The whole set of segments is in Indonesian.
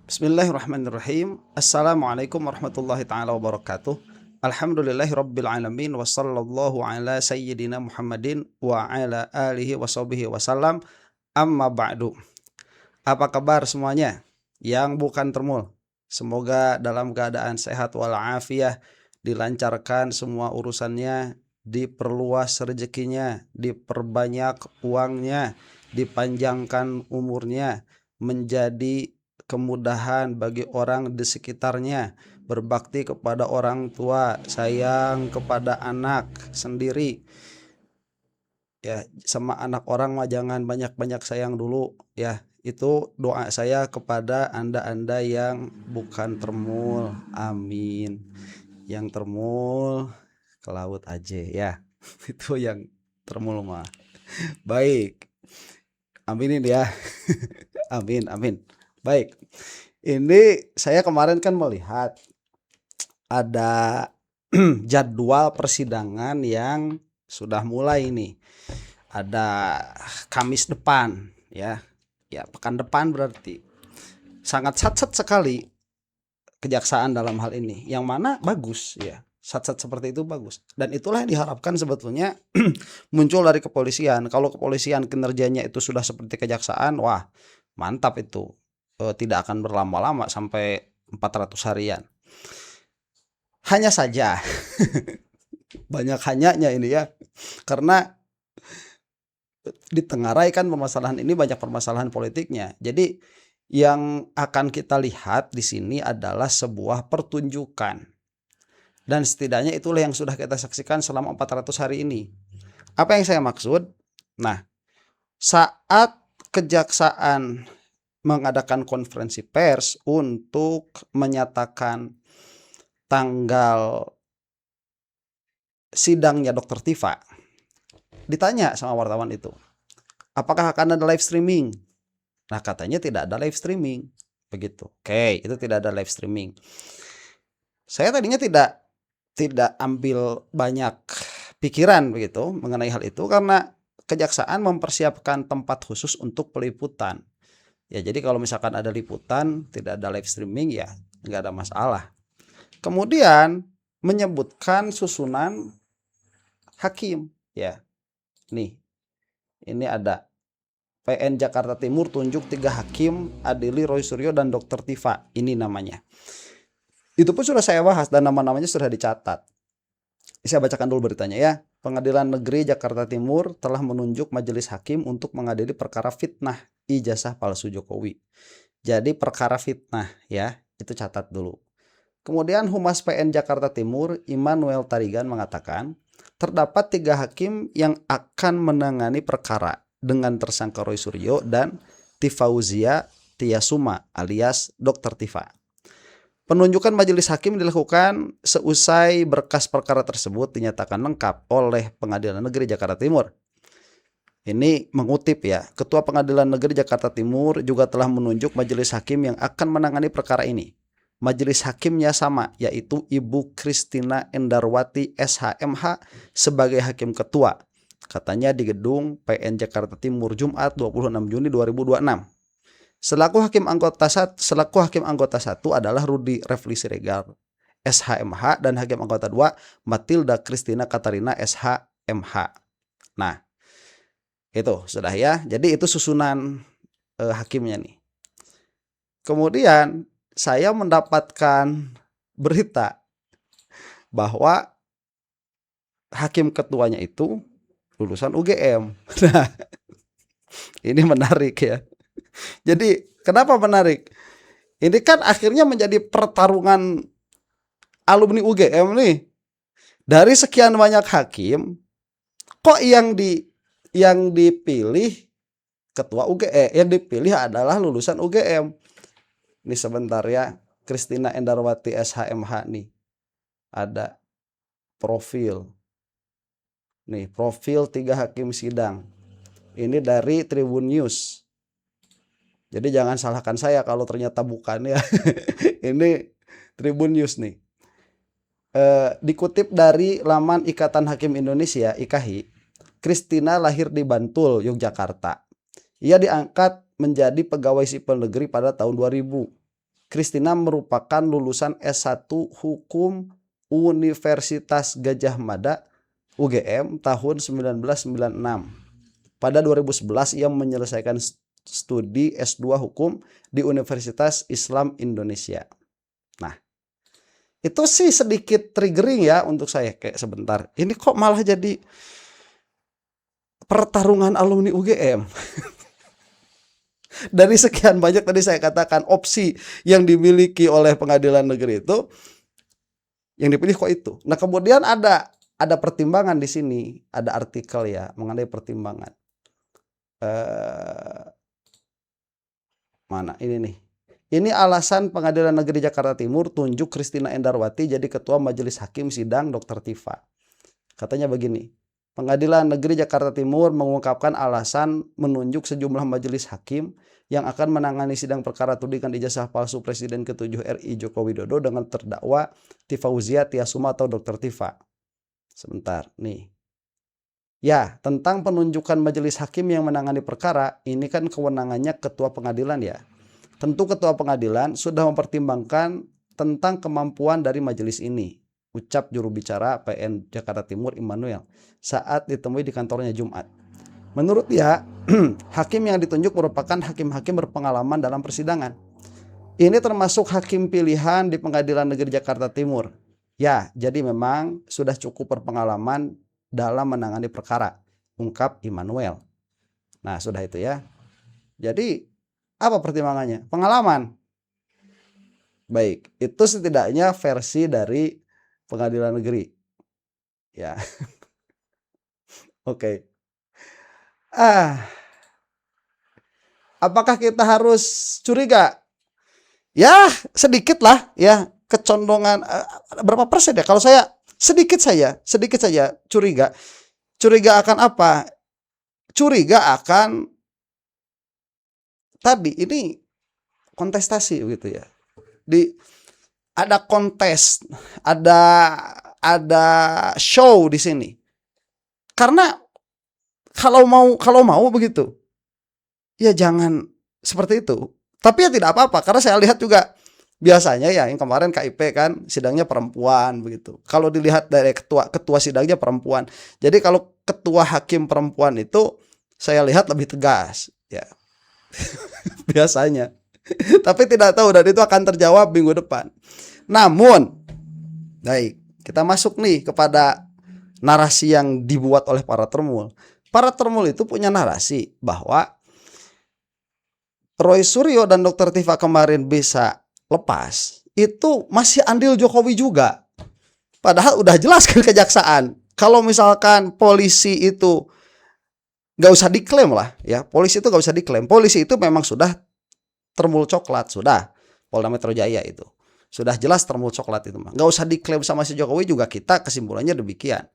Bismillahirrahmanirrahim. Assalamualaikum warahmatullahi taala wabarakatuh. Alhamdulillahirabbil alamin wassallallahu ala sayyidina Muhammadin wa ala alihi washabihi wasallam. Amma ba'du. Apa kabar semuanya yang bukan termul? Semoga dalam keadaan sehat walafiat, dilancarkan semua urusannya, diperluas rezekinya, diperbanyak uangnya, dipanjangkan umurnya, menjadi kemudahan bagi orang di sekitarnya, berbakti kepada orang tua, sayang kepada anak sendiri. Ya, sama anak orang mah jangan banyak-banyak sayang dulu ya. Itu doa saya kepada Anda-anda yang bukan termul. Amin. Yang termul ke laut aja ya. Itu yang termul mah. Baik. Aminin ya. Amin, amin. Baik. Ini saya kemarin kan melihat ada jadwal persidangan yang sudah mulai nih. Ada Kamis depan ya. Ya, pekan depan berarti. Sangat sat-sat sekali kejaksaan dalam hal ini. Yang mana bagus ya. Sat-sat seperti itu bagus. Dan itulah yang diharapkan sebetulnya muncul dari kepolisian. Kalau kepolisian kinerjanya itu sudah seperti kejaksaan, wah, mantap itu. Tidak akan berlama-lama sampai 400 harian. Hanya saja banyak hanyanya ini ya. Karena ditengarai kan permasalahan ini banyak permasalahan politiknya. Jadi yang akan kita lihat di sini adalah sebuah pertunjukan. Dan setidaknya itulah yang sudah kita saksikan selama 400 hari ini. Apa yang saya maksud? Nah, saat kejaksaan mengadakan konferensi pers untuk menyatakan tanggal sidangnya Dr. Tifa, ditanya sama wartawan itu, apakah akan ada live streaming? Nah, katanya tidak ada live streaming. Begitu. Oke, itu tidak ada live streaming. Saya tadinya tidak ambil banyak pikiran begitu mengenai hal itu karena kejaksaan mempersiapkan tempat khusus untuk peliputan. Ya, jadi kalau misalkan ada liputan, tidak ada live streaming ya nggak ada masalah. Kemudian menyebutkan susunan hakim ya. Nih, ini ada PN Jakarta Timur tunjuk 3 hakim, adili Roy Suryo dan Dr. Tifa. Ini namanya. Itu pun sudah saya bahas dan nama-namanya sudah dicatat. Saya bacakan dulu beritanya ya. Pengadilan Negeri Jakarta Timur telah menunjuk majelis hakim untuk mengadili perkara fitnah ijazah palsu Jokowi. Jadi perkara fitnah ya, itu catat dulu. Kemudian Humas PN Jakarta Timur Immanuel Tarigan mengatakan terdapat 3 hakim yang akan menangani perkara dengan tersangka Roy Suryo dan Tifauzia Tiasuma alias Dr. Tifa. Penunjukan majelis hakim dilakukan seusai berkas perkara tersebut dinyatakan lengkap oleh Pengadilan Negeri Jakarta Timur. Ini mengutip ya, Ketua Pengadilan Negeri Jakarta Timur juga telah menunjuk majelis hakim yang akan menangani perkara ini. Majelis hakimnya sama, yaitu Ibu Kristina Endarwati SHMH sebagai hakim ketua. Katanya di gedung PN Jakarta Timur Jumat 26 Juni 2026. Selaku hakim anggota 1 adalah Rudi Refli Siregar SHMH dan hakim anggota 2 Matilda Kristina Katarina SHMH. Nah, itu sudah ya. Jadi itu susunan hakimnya nih. Kemudian saya mendapatkan berita bahwa hakim ketuanya itu lulusan UGM. Nah, ini menarik ya. Jadi kenapa menarik? Ini kan akhirnya menjadi pertarungan alumni UGM nih. Dari sekian banyak hakim, kok yang dipilih ketua UGM, yang dipilih adalah lulusan UGM. Ini sebentar ya, Kristina Endarwati SHMH nih. Ada profil. Nih, profil 3 hakim sidang. Ini dari Tribun News. Jadi jangan salahkan saya kalau ternyata bukan ya. Ini Tribun News nih. Dikutip dari laman Ikatan Hakim Indonesia (IKHI), Kristina lahir di Bantul, Yogyakarta. Ia diangkat menjadi pegawai sipil negeri pada tahun 2000. Kristina merupakan lulusan S1 Hukum Universitas Gadjah Mada UGM tahun 1996. Pada 2011 ia menyelesaikan studi S2 Hukum di Universitas Islam Indonesia. Nah, itu sih sedikit triggering ya untuk saya, kayak sebentar. Ini kok malah jadi pertarungan alumni UGM. Dari sekian banyak tadi saya katakan opsi yang dimiliki oleh pengadilan negeri itu, yang dipilih kok itu. Nah, kemudian ada pertimbangan di sini, ada artikel ya mengenai pertimbangan. Mana ini nih? Ini alasan Pengadilan Negeri Jakarta Timur tunjuk Kristina Endarwati jadi Ketua Majelis Hakim Sidang Dr. Tifa. Katanya begini, Pengadilan Negeri Jakarta Timur mengungkapkan alasan menunjuk sejumlah majelis hakim yang akan menangani sidang perkara tudingan ijazah palsu Presiden ke-7 RI Joko Widodo dengan terdakwa Tifauzia Tiasuma atau Dr. Tifa. Sebentar, nih. Ya, tentang penunjukan majelis hakim yang menangani perkara, ini kan kewenangannya ketua pengadilan ya. Tentu ketua pengadilan sudah mempertimbangkan tentang kemampuan dari majelis ini, ucap juru bicara PN Jakarta Timur Immanuel saat ditemui di kantornya Jumat. Menurut dia, hakim yang ditunjuk merupakan hakim-hakim berpengalaman dalam persidangan. Ini termasuk hakim pilihan di Pengadilan Negeri Jakarta Timur. Ya, jadi memang sudah cukup berpengalaman dalam menangani perkara, ungkap Immanuel. Nah, sudah itu ya. Jadi, apa pertimbangannya? Pengalaman. Baik, itu setidaknya versi dari Pengadilan Negeri. Ya. Oke. Apakah kita harus curiga? Ya, sedikit lah ya, kecondongan berapa persen ya? Kalau saya sedikit saja curiga. Curiga akan apa? Curiga akan tadi ini kontestasi begitu ya. Ada kontes, ada show di sini. Karena kalau mau begitu, ya jangan seperti itu. Tapi ya tidak apa-apa, karena saya lihat juga biasanya ya yang kemarin KIP kan sidangnya perempuan begitu. Kalau dilihat dari ketua sidangnya perempuan. Jadi kalau ketua hakim perempuan itu saya lihat lebih tegas ya. Biasanya. Tapi tidak tahu dan itu akan terjawab minggu depan. Namun, baik, kita masuk nih kepada narasi yang dibuat oleh para termul. Para termul itu punya narasi bahwa Roy Suryo dan Dr. Tifa kemarin bisa lepas, itu masih andil Jokowi juga. Padahal udah jelas kan kejaksaan. Kalau misalkan polisi itu nggak usah diklaim lah ya, polisi itu nggak usah diklaim. Polisi itu memang sudah termul coklat, sudah. Polda Metro Jaya itu sudah jelas termul coklat itu mah. Nggak usah diklaim sama si Jokowi juga, kita kesimpulannya demikian.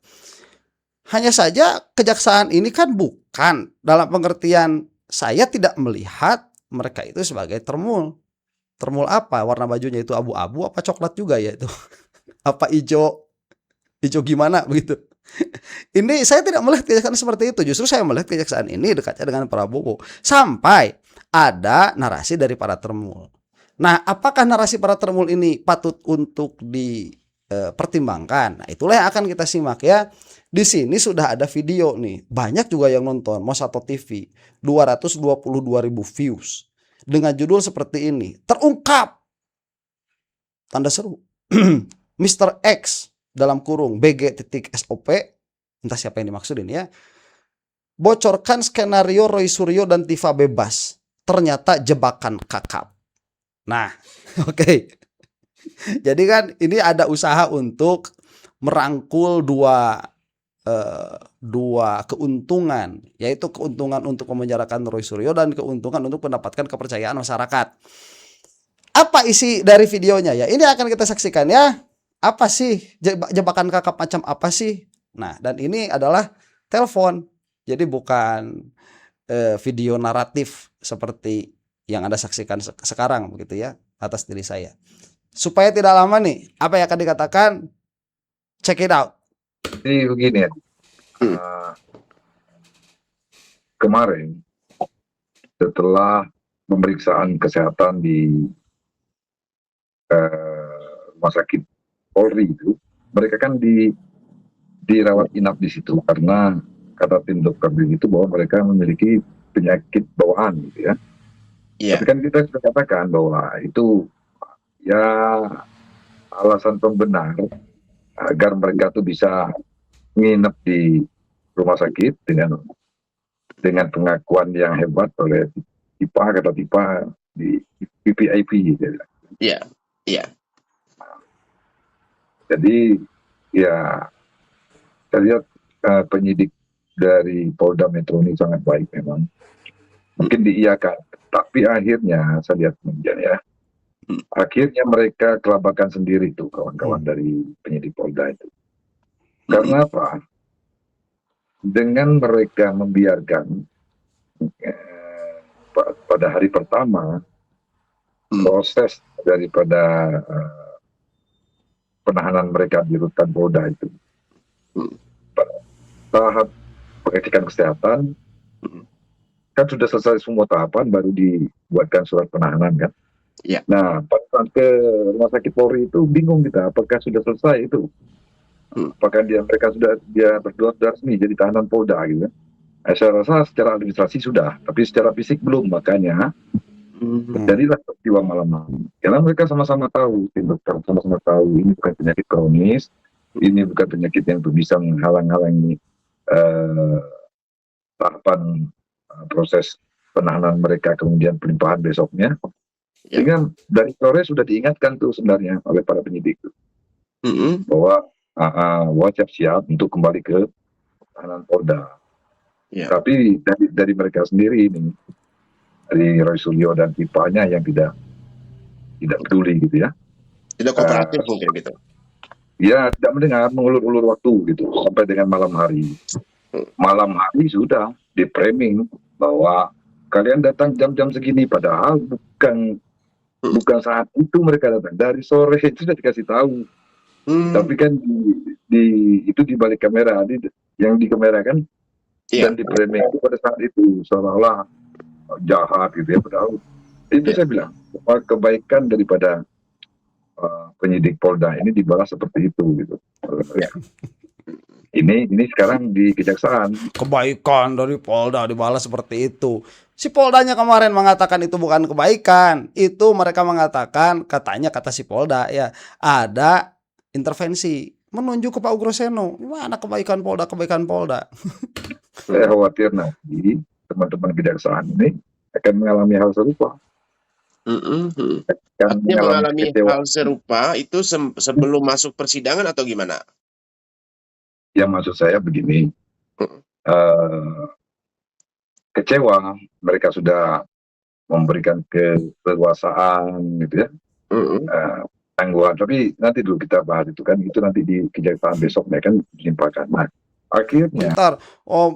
Hanya saja kejaksaan ini kan bukan dalam pengertian saya tidak melihat mereka itu sebagai termul. Termul apa? Warna bajunya itu abu-abu apa coklat juga ya itu? Apa hijau? Hijau gimana begitu? Ini saya tidak melihat kejaksaan seperti itu. Justru saya melihat kejaksaan ini dekatnya dengan Prabowo. Sampai ada narasi dari para termul. Nah, apakah narasi para termul ini patut untuk dipertimbangkan? Nah, itulah yang akan kita simak ya. Di sini sudah ada video nih. Banyak juga yang nonton. Mosato TV 222.000 views. Dengan judul seperti ini. Terungkap. Tanda seru. Mr. X dalam kurung BG.SOP. Entah siapa yang dimaksud ini ya. Bocorkan skenario Roy Suryo dan Tifa bebas. Ternyata jebakan kakap. Nah, oke. Jadi kan ini ada usaha untuk merangkul dua keuntungan, yaitu keuntungan untuk memenjarakan Roy Suryo dan keuntungan untuk mendapatkan kepercayaan masyarakat. Apa isi dari videonya ya? Ini akan kita saksikan ya. Apa sih jebakan kakap macam apa sih? Nah, dan ini adalah telepon. Jadi bukan video naratif seperti yang Anda saksikan sekarang begitu ya atas diri saya. Supaya tidak lama nih, apa yang akan dikatakan? Check it out. Jadi begini ya, kemarin setelah pemeriksaan kesehatan di rumah sakit Polri itu, mereka kan dirawat inap di situ karena kata tim dokter di situ bahwa mereka memiliki penyakit bawaan gitu ya. Iya. Tapi kan kita sudah katakan bahwa itu ya alasan pembenar agar mereka tuh bisa nginep di rumah sakit dengan pengakuan yang hebat oleh kata Tipa di PPIP gitu. Iya. Iya. Jadi ya saya lihat penyidik dari Polda Metro ini sangat baik memang. Mungkin diiyakan, tapi akhirnya saya lihat kemudian ya, akhirnya mereka kelabakan sendiri tuh kawan-kawan dari penyidik Polda itu. Karena apa? Dengan mereka membiarkan pada hari pertama proses daripada penahanan mereka di rutan Polda itu, tahap pengecekan kesehatan kan sudah selesai semua tahapan, baru dibuatkan surat penahanan kan. Iya. Nah, pas ke rumah sakit Polri itu bingung kita, apakah sudah selesai itu? Apakah mereka sudah berdua resmi jadi tahanan Polda gitu? Saya rasa secara administrasi sudah, tapi secara fisik belum. Makanya terjadilah peristiwa malam. Karena mereka sama-sama tahu, tim dokter sama-sama tahu ini bukan penyakit kronis, ini bukan penyakit yang bisa menghalang-halangi tahapan proses penahanan mereka kemudian pelimpahan besoknya. Sehingga dari sore sudah diingatkan tuh sebenarnya oleh para penyidik bahwa siap-siap untuk kembali ke tahanan Polda. Tapi dari mereka sendiri ini, dari Roy Suryo dan Tipanya yang tidak peduli gitu ya. Tidak kooperatif mungkin gitu. Ya, tidak mendengar, mengulur-ulur waktu gitu sampai dengan malam hari. Malam hari sudah di-framing bahwa kalian datang jam-jam segini, padahal bukan saat itu mereka datang. Dari sore itu sudah dikasih tahu. Tapi kan itu di balik kamera, yang di kamera kan, dan di-framing itu pada saat itu seolah-olah jahat gitu ya. Padahal itu saya bilang kebaikan daripada penyidik Polda ini dibalas seperti itu gitu. Ini sekarang di kejaksaan. Kebaikan dari Polda dibalas seperti itu. Si Poldanya kemarin mengatakan itu bukan kebaikan. Itu mereka mengatakan, kata si Polda ya, ada intervensi menunjuk ke Pak Ugroseno. Gimana kebaikan Polda? Saya khawatir nanti teman-teman kejaksaan ini akan mengalami hal serupa. Artinya mengalami hal serupa itu sebelum masuk persidangan atau gimana? Ya maksud saya begini, kecewa mereka sudah memberikan keleluasaan gitu ya, tangguhan. Tapi nanti dulu kita bahas itu kan, itu nanti di kejaksaan besok mereka kan dilimpahkan. Nah, akhirnya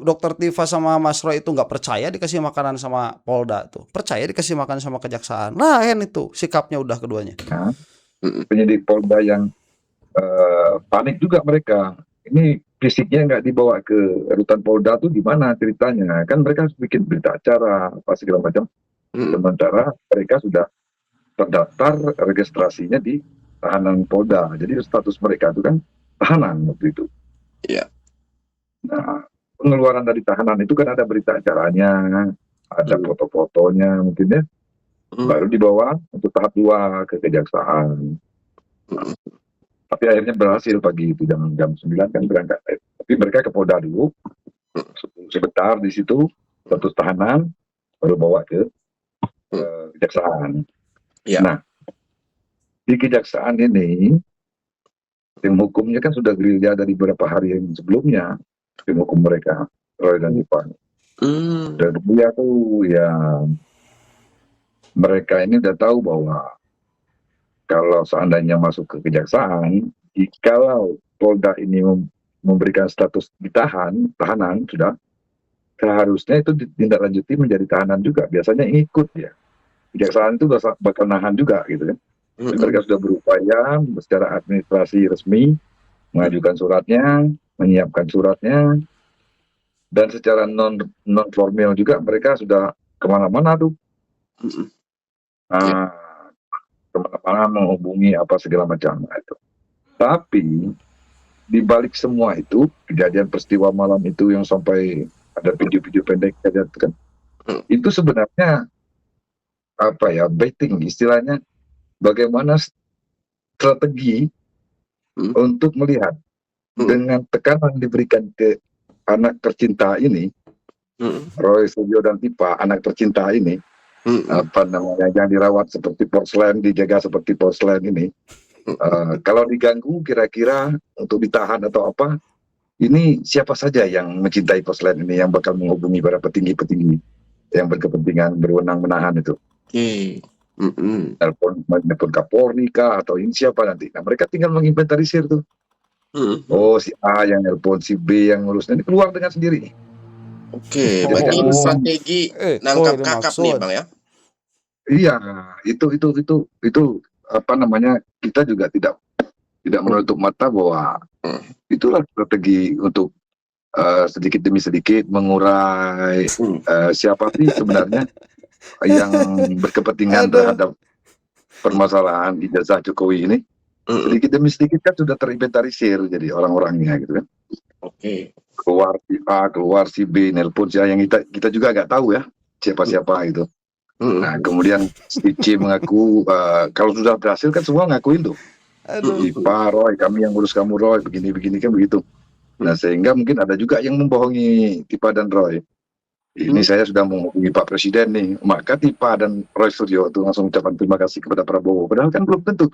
Dokter Tifa sama Mas Roy itu nggak percaya dikasih makanan sama Polda tuh, percaya dikasih makan sama kejaksaan. Nah, itu sikapnya udah keduanya. Penyidik Polda yang panik juga mereka. Ini fisiknya nggak dibawa ke rutan Polda tuh gimana ceritanya? Kan mereka harus bikin berita acara apa segala macam. Sementara mereka sudah terdaftar registrasinya di tahanan Polda. Jadi status mereka itu kan tahanan waktu itu. Iya. Nah, pengeluaran dari tahanan itu kan ada berita acaranya, ada foto-fotonya mungkin ya. Baru dibawa untuk tahap 2 ke kejaksaan. Tapi akhirnya berhasil pagi itu jam 9 kan berangkat. Tapi mereka ke Polda dulu, sebentar di situ, status tahanan, baru bawa ke kejaksaan. Nah, di kejaksaan ini, tim hukumnya kan sudah gerilya dari beberapa hari yang sebelumnya, tim hukum mereka, Roy dan Ipan. Dan dia tuh ya, mereka ini udah tahu bahwa kalau seandainya masuk ke kejaksaan, jikalau Polda ini memberikan status tahanan sudah, seharusnya itu ditindaklanjuti menjadi tahanan juga. Biasanya ikut ya. Kejaksaan itu bakal nahan juga gitu kan. Mereka sudah berupaya secara administrasi resmi mengajukan suratnya, menyiapkan suratnya, dan secara non formal juga mereka sudah kemana-mana tuh. kemana-mana menghubungi apa segala macam itu. Tapi di balik semua itu kejadian peristiwa malam itu yang sampai ada video-video pendek kan, itu sebenarnya apa ya, betting istilahnya, bagaimana strategi untuk melihat dengan tekanan diberikan ke anak tercinta ini, Roy Suryo dan Tipa, anak tercinta ini, apa namanya, yang dirawat seperti porselen, dijaga seperti porselen ini, kalau diganggu kira-kira untuk ditahan atau apa, ini siapa saja yang mencintai porselen ini yang bakal menghubungi para petinggi-petinggi yang berkepentingan berwenang menahan itu. Telepon Kapolri kah atau ini siapa nanti? Nah, mereka tinggal menginventarisir tuh. Oh, si A yang nelpon, si B yang ngurus, nanti keluar dengan sendiri. Oke, berarti ini strategi nangkap kakap nih, Bang ya? Iya, itu apa namanya, kita juga tidak menutup mata bahwa itulah strategi untuk sedikit demi sedikit mengurai siapa sih sebenarnya yang berkepentingan terhadap permasalahan ijazah Jokowi ini. Sedikit demi sedikit kan sudah terinventarisir jadi orang-orangnya gitu kan. Oke. Keluar si A, keluar si B, nelpon si A yang kita juga nggak tahu ya siapa-siapa itu. Nah, kemudian si C mengaku kalau sudah berhasil kan semua ngakuin tuh. Tipa, Roy, kami yang ngurus kamu Roy, begini-begini kan begitu. Nah, sehingga mungkin ada juga yang membohongi Tipa dan Roy. Ini saya sudah menghubungi Pak Presiden nih, maka Tipa dan Roy Suryo itu langsung ucapan terima kasih kepada Prabowo. Padahal kan belum tentu.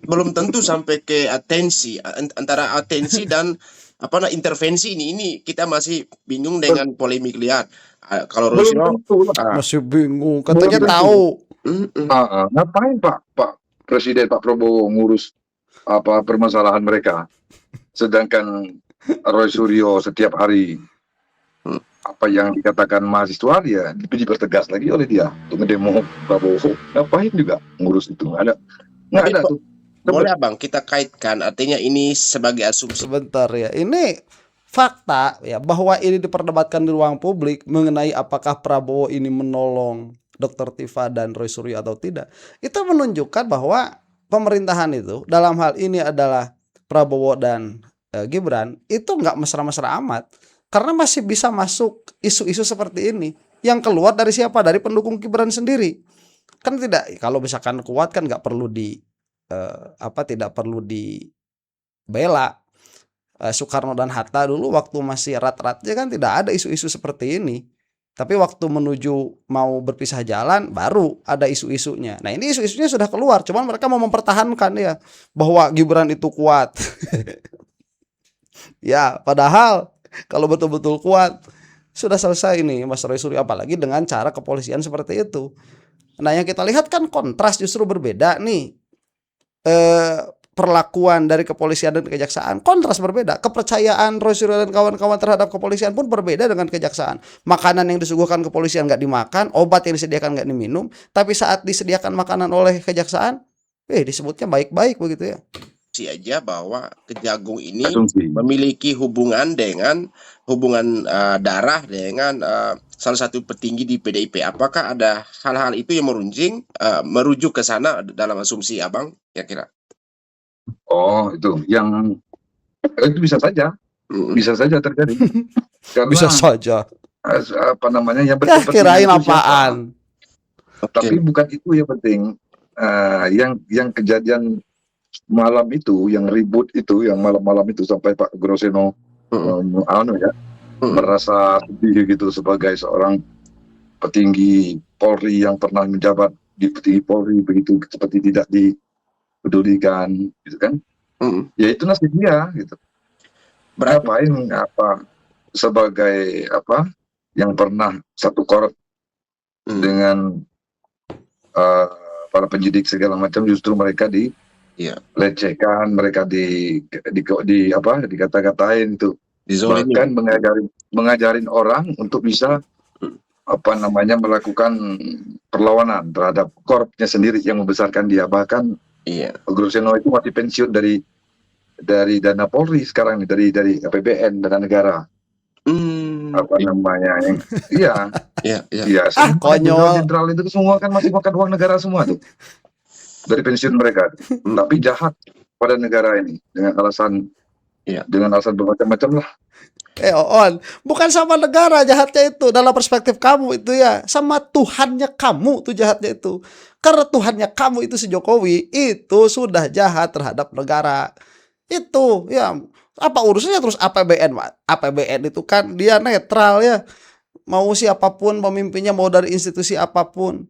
Belum tentu sampai ke atensi, antara atensi dan intervensi ini kita masih bingung dengan polemik liar. Kalau Belum Rosio tentu lah. Masih bingung, katanya Belum tentu. tahu. Ngapain Pak Presiden, Pak Prabowo ngurus apa permasalahan mereka, sedangkan Roy Suryo setiap hari apa yang dikatakan mahasiswa dia dipertegas lagi oleh dia untuk ngedemo Prabowo. Ngapain juga ngurus itu? Nggak ada tuh. Boleh Bang kita kaitkan, artinya ini sebagai asumsi. Sebentar ya, ini fakta ya bahwa ini diperdebatkan di ruang publik mengenai apakah Prabowo ini menolong Dr. Tifa dan Roy Suryo atau tidak. Itu menunjukkan bahwa pemerintahan itu dalam hal ini adalah Prabowo dan Gibran itu nggak mesra-mesra amat, karena masih bisa masuk isu-isu seperti ini yang keluar dari siapa? Dari pendukung Gibran sendiri. Kan tidak, kalau misalkan kuat kan nggak perlu tidak perlu dibela. Soekarno dan Hatta dulu waktu masih erat-eratnya kan tidak ada isu-isu seperti ini. Tapi waktu menuju mau berpisah jalan baru ada isu-isunya. Nah, ini isu-isunya sudah keluar, cuman mereka mau mempertahankan ya bahwa Gibran itu kuat. Ya, padahal kalau betul-betul kuat sudah selesai nih Mas Roy Suryo, apalagi dengan cara kepolisian seperti itu. Nah, yang kita lihat kan kontras justru berbeda nih. Perlakuan dari kepolisian dan kejaksaan kontras berbeda. Kepercayaan Roy Suryo dan kawan-kawan terhadap kepolisian pun berbeda dengan kejaksaan. Makanan yang disuguhkan kepolisian nggak dimakan, obat yang disediakan nggak diminum, tapi saat disediakan makanan oleh kejaksaan, disebutnya baik-baik begitu ya. Aja bahwa Kejagung ini memiliki hubungan darah dengan salah satu petinggi di PDIP. Apakah ada hal-hal itu yang merujuk ke sana dalam asumsi Abang kira-kira? Oh, itu bisa saja terjadi. Karena, bisa saja. Apa namanya yang berkepentingan kirain apaan? Tapi bukan itu yang penting. Yang kejadian malam itu, yang ribut itu, yang malam-malam itu sampai Pak Groseno merasa sedih gitu sebagai seorang petinggi Polri yang pernah menjabat di petinggi Polri begitu seperti tidak dipedulikan gitu kan. Ya itu nasib dia gitu. Ngapain sebagai yang pernah satu korek dengan para penyidik segala macam, justru mereka lecehkan, mereka dikata-katain itu, bahkan mengajarin orang untuk bisa melakukan perlawanan terhadap korupnya sendiri yang membesarkan dia. Bahkan Groseno itu masih pensiun dari dana Polri sekarang nih, dari APBN, dana negara. apa namanya yang iya Iya, iya. iya semua konyol. jenderal itu semua kan masih makan uang negara semua tuh dari pensiun mereka, tapi jahat pada negara ini dengan alasan Iya. bermacam-macam lah. On, bukan sama negara jahatnya itu dalam perspektif kamu itu ya, sama Tuhannya kamu tuh jahatnya itu. Karena Tuhannya kamu itu si Jokowi itu sudah jahat terhadap negara. Itu ya apa urusannya terus APBN, Pak? APBN itu kan dia netral ya. Mau siapapun pemimpinnya, mau dari institusi apapun,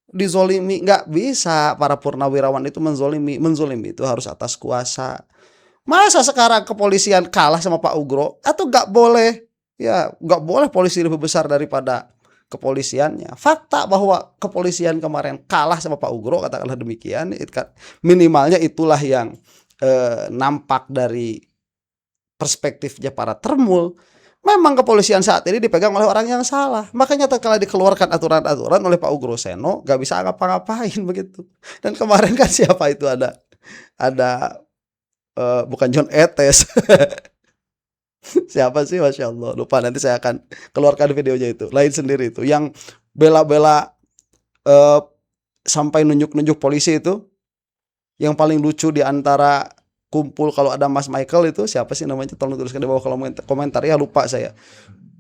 dizolimi nggak bisa. Para purnawirawan itu menzolimi itu harus atas kuasa. Masa sekarang kepolisian kalah sama Pak Ugro? Atau nggak boleh? Ya nggak boleh polisi lebih besar daripada kepolisiannya. Fakta bahwa kepolisian kemarin kalah sama Pak Ugro, katakanlah demikian, minimalnya itulah yang nampak dari perspektifnya para termul. Memang kepolisian saat ini dipegang oleh orang yang salah. Makanya kalau dikeluarkan aturan-aturan oleh Pak Ugro Seno, nggak bisa ngapa-ngapain begitu. Dan kemarin kan siapa itu ada bukan John Etes. Siapa sih, Masya Allah, lupa, nanti saya akan keluarkan videonya itu. Lain sendiri itu yang bela-bela sampai nunjuk-nunjuk polisi itu. Yang paling lucu di antara kumpul kalau ada Mas Michael itu siapa sih namanya, tolong tuliskan di bawah kolom komentar ya, lupa saya.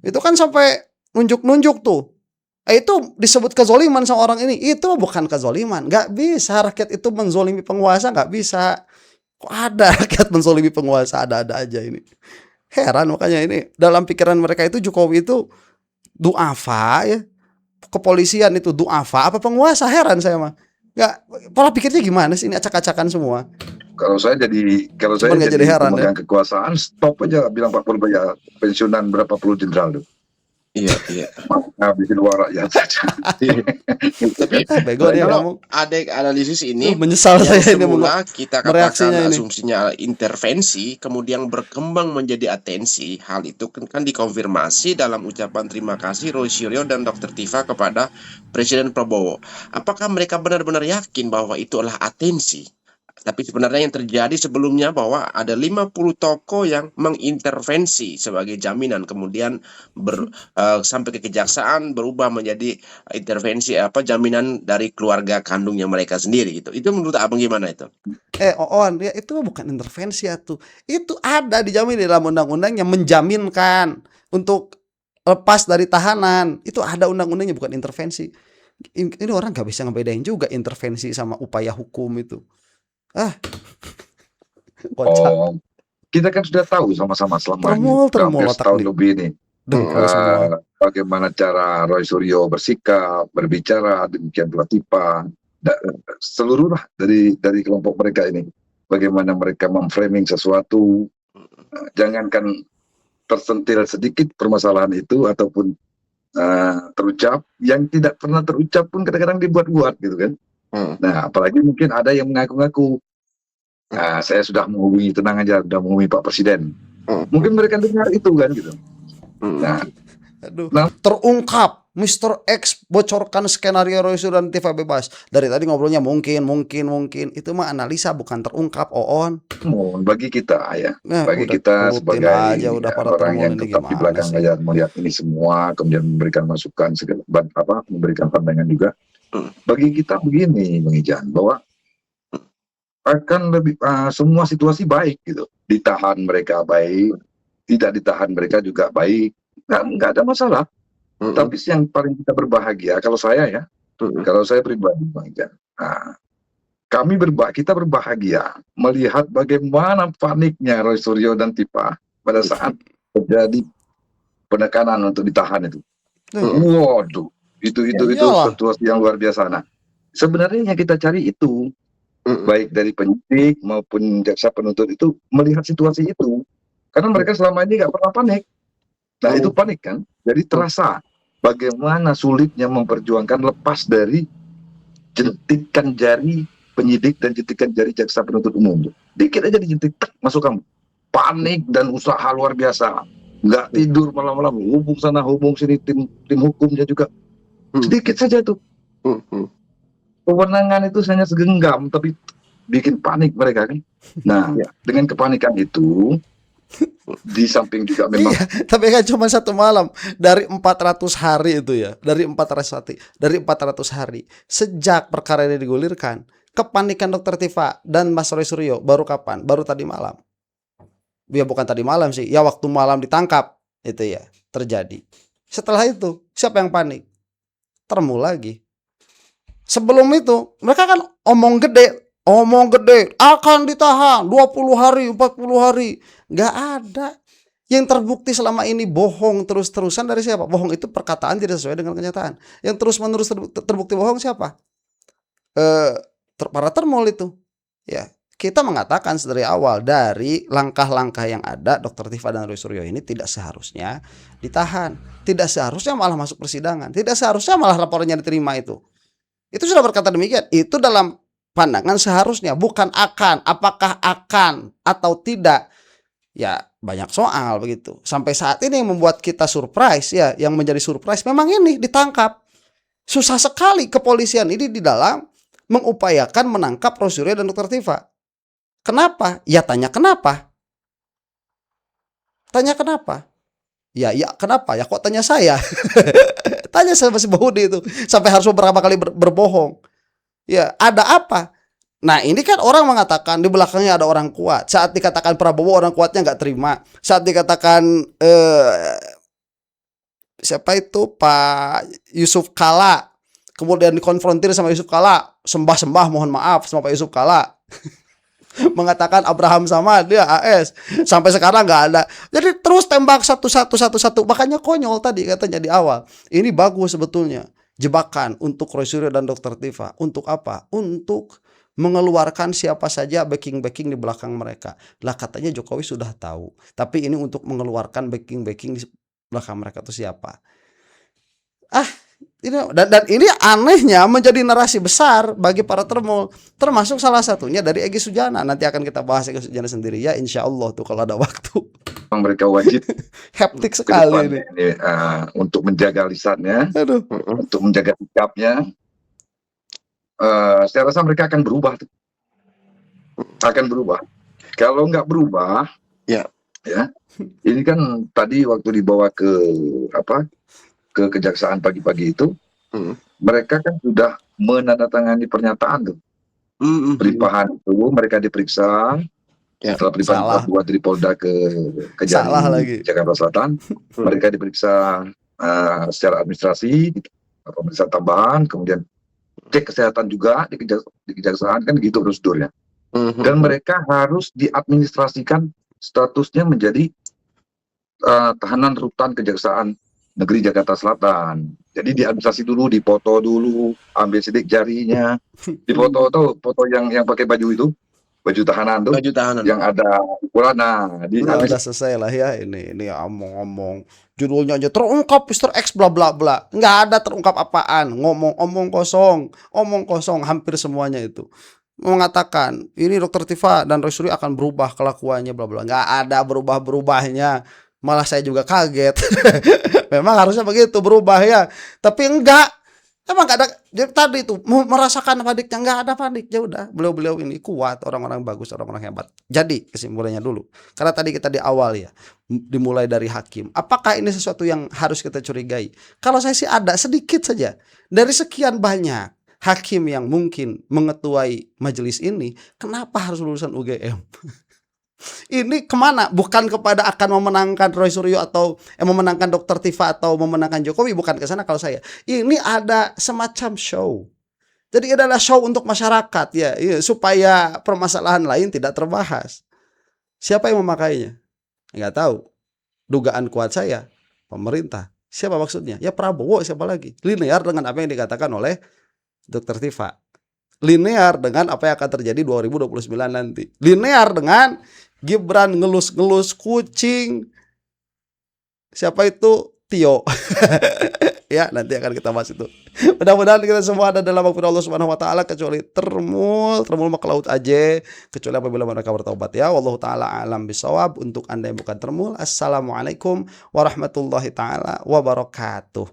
Itu kan sampai nunjuk-nunjuk tuh. Itu disebut kezoliman sama orang ini. Itu bukan kezoliman. Nggak bisa rakyat itu menzolimi penguasa, nggak bisa. Kok ada rakyat menzolimi penguasa, ada-ada aja ini. Heran, makanya ini dalam pikiran mereka itu Jokowi itu duafa ya. Kepolisian itu duafa apa penguasa, heran saya mah. Nggak, pola pikirnya gimana sih, ini acak-acakan semua. Kalau saya jadi heran, pemegang kekuasaan, stop aja bilang Pak Purba ya pensiunan berapa puluh jenderal tuh. Iya. Ngabisin uang rakyat saja. Tapi bego dia kalau kamu. ada analisis ini Menyesal yang saya ini semula kita katakan mereaksinya ini. asumsinya intervensi, kemudian berkembang menjadi atensi. Hal itu kan dikonfirmasi dalam ucapan terima kasih Roy Suryo dan Dr. Tifa kepada Presiden Prabowo. Apakah mereka benar-benar yakin bahwa itu adalah atensi? Tapi sebenarnya yang terjadi sebelumnya bahwa ada 50 tokoh yang mengintervensi sebagai jaminan, kemudian sampai ke kejaksaan berubah menjadi intervensi jaminan dari keluarga kandungnya mereka sendiri gitu. Itu menurut Abang gimana itu? On, ya itu bukan intervensi ya tuh. Itu ada dijamin di dalam undang-undang yang menjaminkan untuk lepas dari tahanan. Itu ada undang-undangnya, bukan intervensi. Ini orang nggak bisa ngebedain juga intervensi sama upaya hukum itu. Kita kan sudah tahu sama-sama selama Termul setahun lebih ini bagaimana cara Roy Suryo bersikap, berbicara, demikian pula Tipa, seluruh dari kelompok mereka ini, bagaimana mereka memframing sesuatu, jangankan tersentil sedikit permasalahan itu ataupun terucap, yang tidak pernah terucap pun kadang-kadang dibuat-buat gitu kan. Nah, apalagi mungkin ada yang mengaku-ngaku, saya sudah menghubungi, tenang aja, sudah menghubungi Pak Presiden. Mungkin mereka dengar itu kan gitu. Terungkap Mr. X bocorkan skenario Roy Suryo dan Tifa bebas. Dari tadi ngobrolnya mungkin. Itu mah analisa, bukan terungkap, On. Bagi kita ya, bagi kita sebagai orang yang tetap di belakang layar melihat ini semua, kemudian memberikan masukan, memberikan pandangan juga. Bagi kita begini, Bang Ijan, bahwa akan lebih semua situasi baik gitu. Ditahan mereka baik, tidak ditahan mereka juga baik, nggak ada masalah. Tapi yang paling kita berbahagia, kalau saya pribadi, Bang Ijan, kita berbahagia melihat bagaimana paniknya Roy Suryo dan Tipa pada saat terjadi penekanan untuk ditahan itu. Waduh. Itu situasi yang luar biasa. Nah, sebenarnya yang kita cari itu baik dari penyidik maupun jaksa penuntut itu melihat situasi itu, karena mereka selama ini nggak pernah panik. Nah, itu panik kan, jadi terasa bagaimana sulitnya memperjuangkan lepas dari jentikan jari penyidik dan jentikan jari jaksa penuntut umum. Dikit aja dijentik, masuk kamu, panik dan usaha luar biasa, nggak tidur malam-malam, hubung sana hubung sini, tim hukumnya juga. Sedikit saja tuh. Kewenangan itu hanya segenggam, tapi bikin panik mereka kan. Nah, dengan kepanikan itu, Di samping juga memang Iya, tapi kan cuma 1 malam dari 400 hari itu ya, dari 400 hari sejak perkara ini digulirkan, kepanikan Dokter Tifa dan Mas Roy Suryo baru kapan? Baru tadi malam. Ya bukan tadi malam sih, ya waktu malam ditangkap itu ya terjadi. Setelah itu siapa yang panik? Termu lagi. Sebelum itu mereka kan omong gede akan ditahan 20 hari, 40 hari. Nggak ada. Yang terbukti selama ini bohong terus-terusan dari siapa? Bohong itu perkataan tidak sesuai dengan kenyataan. Yang terus-menerus terbukti bohong siapa? Para termol itu. Ya, kita mengatakan dari awal dari langkah-langkah yang ada, Dr. Tifa dan Roy Suryo ini tidak seharusnya ditahan, tidak seharusnya malah masuk persidangan, tidak seharusnya malah laporannya diterima itu. Itu sudah berkata demikian. Itu dalam pandangan seharusnya, bukan akan. Apakah akan atau tidak? Ya banyak soal begitu. Sampai saat ini yang membuat kita surprise ya, yang menjadi surprise memang ini ditangkap. Susah sekali kepolisian ini di dalam mengupayakan menangkap Roy Suryo dan Dr. Tifa. Kenapa? Ya tanya kenapa. Tanya kenapa? Ya kenapa? Ya kok tanya saya? Tanya sama si Bahudi itu. Sampai harus beberapa kali berbohong. Ya ada apa? Nah ini kan orang mengatakan di belakangnya ada orang kuat. Saat dikatakan Prabowo orang kuatnya nggak terima. Saat dikatakan siapa itu Pak Yusuf Kalla, kemudian dikonfrontir sama Yusuf Kalla, sembah mohon maaf sama Pak Yusuf Kalla. Mengatakan Abraham sama dia AS, sampai sekarang nggak ada. Jadi terus tembak satu. Makanya konyol tadi katanya di awal. Ini bagus sebetulnya jebakan untuk Roy Suryo dan Dr. Tifa. Untuk apa? Untuk mengeluarkan siapa saja backing di belakang mereka. Lah katanya Jokowi sudah tahu, tapi ini untuk mengeluarkan backing di belakang mereka itu siapa? Ini dan ini anehnya menjadi narasi besar bagi para termol, termasuk salah satunya dari Egy Sujana. Nanti akan kita bahas Egy Sujana sendiri ya, insya Allah tuh kalau ada waktu. memang mereka wajib Hektik ke sekali depan ini. Untuk menjaga lisannya, Aduh. untuk menjaga sikapnya. Saya rasa mereka akan berubah, Kalau nggak berubah, ya, ini kan tadi waktu dibawa ke kejaksaan pagi-pagi itu, mereka kan sudah menandatangani pernyataan tuh. Pelimpahan itu mereka diperiksa, setelah pelimpahan buat dari Polda ke Kejari Jakarta Selatan, mereka diperiksa secara administrasi, pemeriksaan tambahan, kemudian cek kesehatan juga di kejaksaan, kan gitu prosedurnya. Dan mereka harus diadministrasikan statusnya menjadi tahanan rutan Kejaksaan Negeri Jakarta Selatan. Jadi diadministrasi dulu, dipoto dulu, ambil sidik jarinya, dipoto tuh, foto yang pakai baju itu, baju tahanan tuh, yang ada ukuran. Nah, udah selesai lah ya ini omong-omong. Judulnya aja terungkap Mr. X bla bla bla. Nggak ada terungkap apaan. Omong kosong hampir semuanya itu. Mengatakan ini Dr. Tifa dan Roy Suryo akan berubah kelakuannya bla bla. Nggak ada berubahnya. Malah saya juga kaget. Memang harusnya begitu berubah ya. Tapi enggak. Emang nggak ada. Tadi itu merasakan paniknya, nggak ada panik. Ya udah, beliau ini kuat, orang-orang bagus, orang-orang hebat. Jadi kesimpulannya dulu. Karena tadi kita di awal ya, dimulai dari hakim. Apakah ini sesuatu yang harus kita curigai? Kalau saya sih ada sedikit saja. Dari sekian banyak hakim yang mungkin mengetuai majelis ini, kenapa harus lulusan UGM? Ini kemana? Bukan kepada akan memenangkan Roy Suryo atau memenangkan Dr. Tifa atau memenangkan Jokowi, bukan ke sana kalau saya. Ini ada semacam show. Jadi adalah show untuk masyarakat ya, supaya permasalahan lain tidak terbahas. Siapa yang memakainya? Enggak tahu. Dugaan kuat saya, pemerintah. Siapa maksudnya? Ya Prabowo, siapa lagi? Linear dengan apa yang dikatakan oleh Dr. Tifa. Linear dengan apa yang akan terjadi 2029 nanti. Linear dengan Gibran ngelus-ngelus kucing. Siapa itu? Tio. Ya, nanti akan kita bahas itu. Mudah-mudahan kita semua ada dalam maghfirah Allah Subhanahu wa taala, kecuali termul maka laut aja, kecuali apabila mereka bertaubat ya. Wallahu taala alam bisawab. Untuk Anda yang bukan termul, assalamualaikum warahmatullahi taala wabarakatuh.